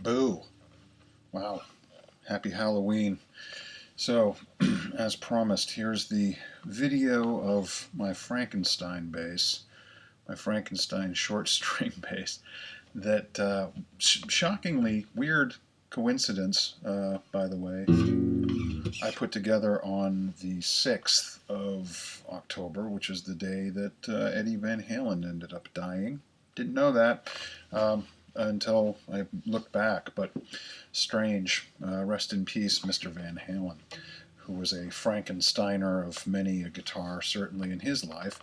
Boo. Wow. Happy Halloween. So, as promised, here's the video of my Frankenstein bass, my Frankenstein short string bass, that shockingly, weird coincidence, by the way, I put together on the 6th of October, which is the day that Eddie Van Halen ended up dying. Didn't know that until I looked back, but strange. Rest in peace, Mr. Van Halen, who was a Frankensteiner of many a guitar, certainly in his life.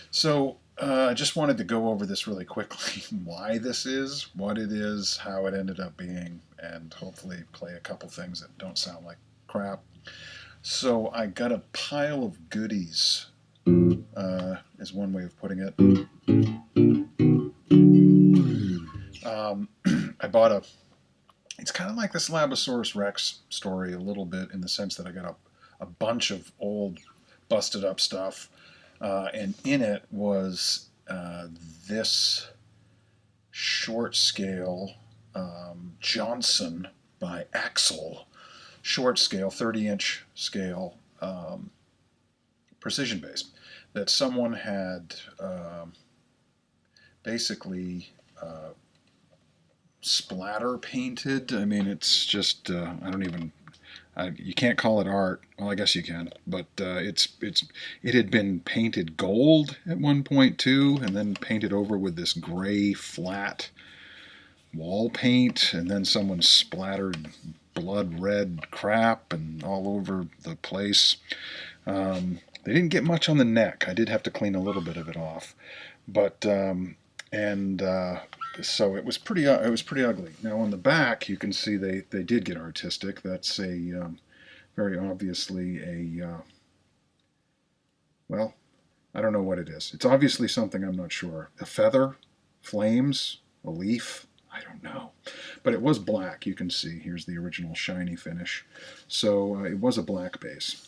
So I just wanted to go over this really quickly, why this is, what it is, how it ended up being, and hopefully play a couple things that don't sound like crap. So I got a pile of goodies, is one way of putting it. I bought it's kind of like the Slabosaurus Rex story a little bit, in the sense that I got a bunch of old busted up stuff, and in it was this short scale Johnson by Axel short scale, 30-inch scale precision bass that someone had basically splatter painted. I mean, it's just I don't even. You can't call it art. Well, I guess you can, but it had been painted gold at one point too, and then painted over with this gray flat wall paint, and then someone splattered blood red crap and all over the place. They didn't get much on the neck. I did have to clean a little bit of it off, but so it was pretty ugly. Now on the back, you can see they did get artistic. That's a very obviously a well, I don't know what it is. It's obviously something I'm not sure. A feather, flames, a leaf. I don't know, but it was black. You can see here's the original shiny finish. So it was a black bass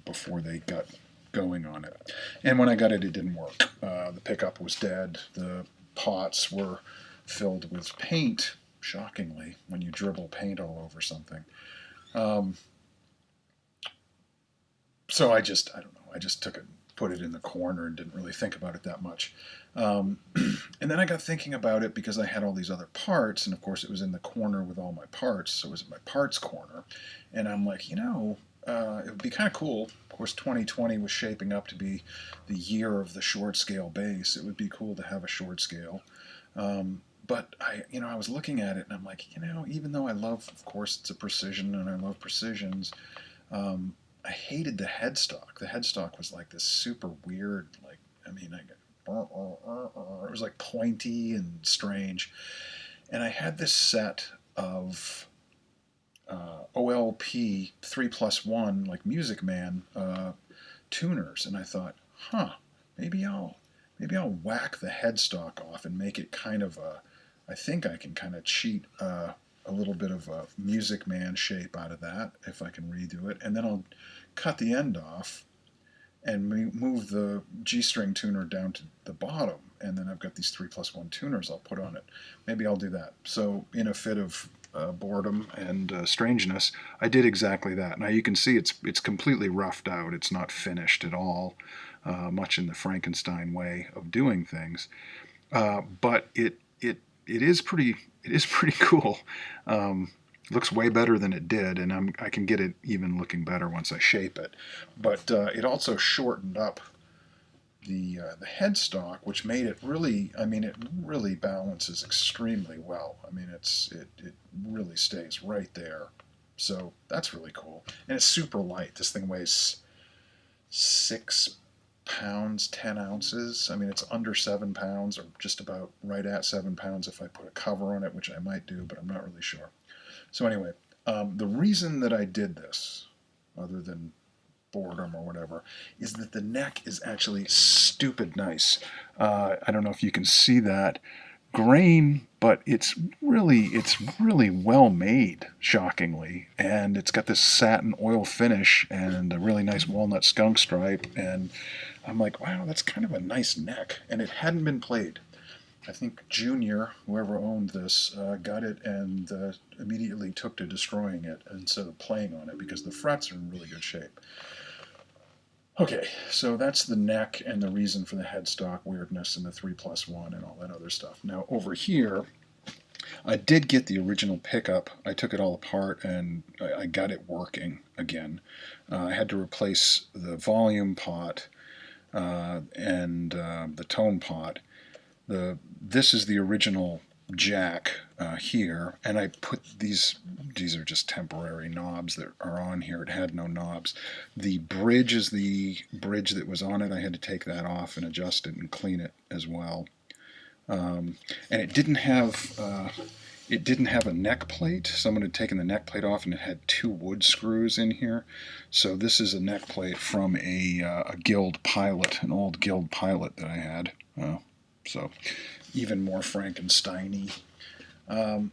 before they got going on it. And when I got it, it didn't work. The pickup was dead. The pots were filled with paint, shockingly, when you dribble paint all over something. So I don't know, I just put it in the corner and didn't really think about it that much. And then I got thinking about it because I had all these other parts, and of course it was in the corner with all my parts, so it was in my parts corner. And I'm like, it would be kind of cool. Of course, 2020 was shaping up to be the year of the short scale bass. It would be cool to have a short scale. But I was looking at it and I'm like, even though I love, of course, it's a precision and I love precisions, I hated the headstock. The headstock was like this super weird, it was like pointy and strange. And I had this set of OLP 3+1, like Music Man tuners, and I thought, maybe I'll whack the headstock off and make it kind of I think I can kind of cheat a little bit of a Music Man shape out of that if I can redo it, and then I'll cut the end off and move the G-string tuner down to the bottom, and then I've got these 3+1 tuners I'll put on it. Maybe I'll do that. So in a fit of boredom and strangeness, I did exactly that. Now you can see it's completely roughed out. It's not finished at all, much in the Frankenstein way of doing things. But it is pretty cool. Looks way better than it did, and I can get it even looking better once I shape it. But it also shortened up the headstock, which made it really, it really balances extremely well. It really stays right there. So that's really cool. And it's super light. This thing weighs 6 pounds, 10 ounces. It's under 7 pounds, or just about right at 7 pounds if I put a cover on it, which I might do, but I'm not really sure. So anyway, the reason that I did this, other than boredom or whatever, is that the neck is actually stupid nice. I don't know if you can see that grain, but it's really well made, shockingly, and it's got this satin oil finish and a really nice walnut skunk stripe, and I'm like, wow, that's kind of a nice neck, and it hadn't been played. I think Junior, whoever owned this, got it and immediately took to destroying it instead of playing on it because the frets are in really good shape. Okay, so that's the neck and the reason for the headstock weirdness and the 3+1 and all that other stuff. Now over here, I did get the original pickup. I took it all apart and I got it working again. I had to replace the volume pot and the tone pot. This is the original jack here, and I put these are just temporary knobs that are on here. It had no knobs. The bridge is the bridge that was on it. I had to take that off and adjust it and clean it as well. And it didn't have a neck plate. Someone had taken the neck plate off and it had 2 wood screws in here. So this is a neck plate from a Guild Pilot, an old Guild Pilot that I had. So even more Frankenstein-y. And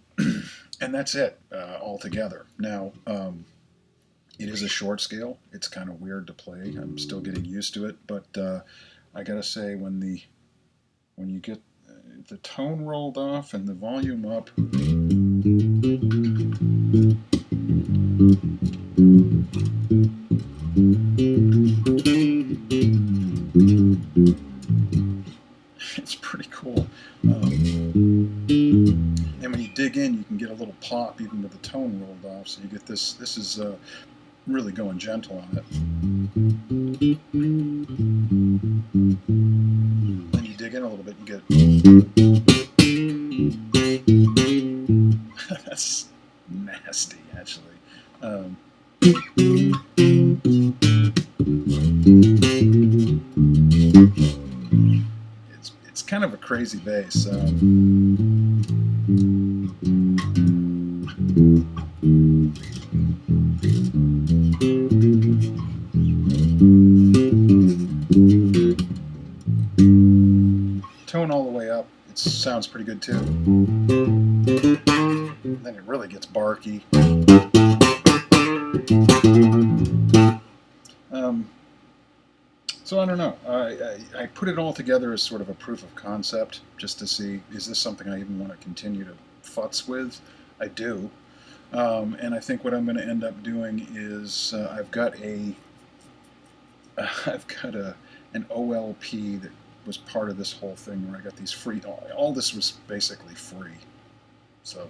that's it altogether. Now, it is a short scale. It's kind of weird to play. I'm still getting used to it, but I gotta say, when you get the tone rolled off and the volume up, it's pretty cool. And when you dig in, you can get a little pop even with the tone rolled off. So you get this. This is really going gentle on it. Then you dig in a little bit, you get. That's nasty, actually. It's kind of a crazy bass. Tone all the way up, it sounds pretty good too. Then it really gets barky. So I don't know. I put it all together as sort of a proof of concept, just to see, is this something I even want to continue to futz with? I do. And I think what I'm going to end up doing is I've got an OLP that was part of this whole thing where I got these free. All this was basically free. So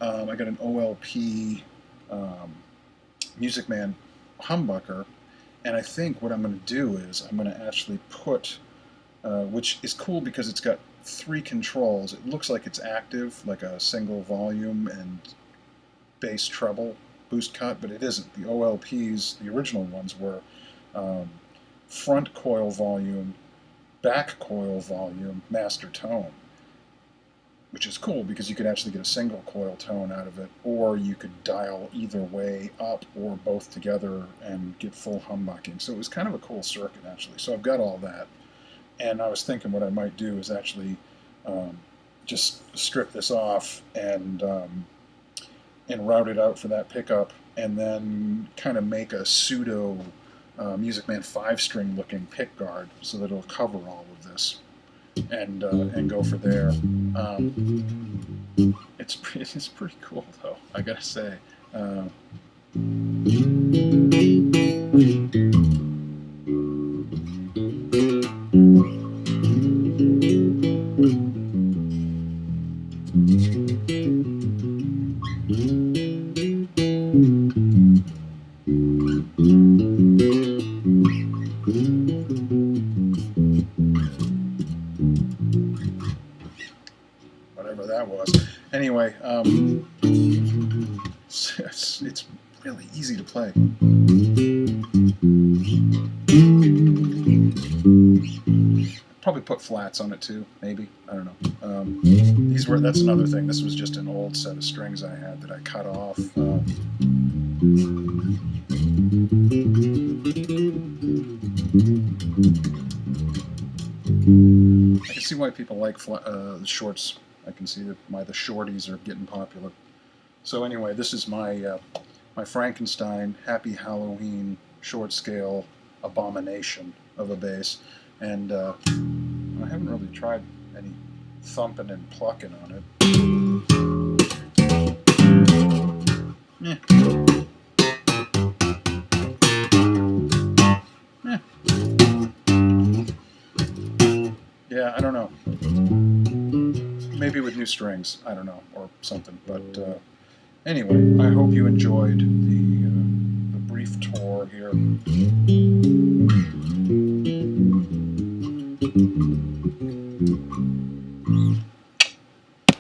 I got an OLP Music Man humbucker. And I think what I'm going to do is I'm going to actually put, which is cool because it's got 3 controls. It looks like it's active, like a single volume and bass treble boost cut, but it isn't. The OLPs, the original ones, were front coil volume, back coil volume, master tone, which is cool because you could actually get a single coil tone out of it, or you could dial either way up or both together and get full humbucking. So it was kind of a cool circuit, actually. So I've got all that, and I was thinking what I might do is actually just strip this off and route it out for that pickup, and then kind of make a pseudo Music Man 5-string looking pickguard so that it'll cover all of this. And go for there. It's pretty cool though, I gotta say. Whatever that was. Anyway, it's really easy to play. Probably put flats on it too, maybe. I don't know. That's another thing. This was just an old set of strings I had that I cut off. I can see why people like shorts. I can see why the shorties are getting popular. So anyway, this is my my Frankenstein Happy Halloween short scale abomination of a bass, and I haven't really tried any thumping and plucking on it. Eh. Eh. Yeah, I don't know. Maybe with new strings, I don't know, or something. But anyway, I hope you enjoyed the brief tour here.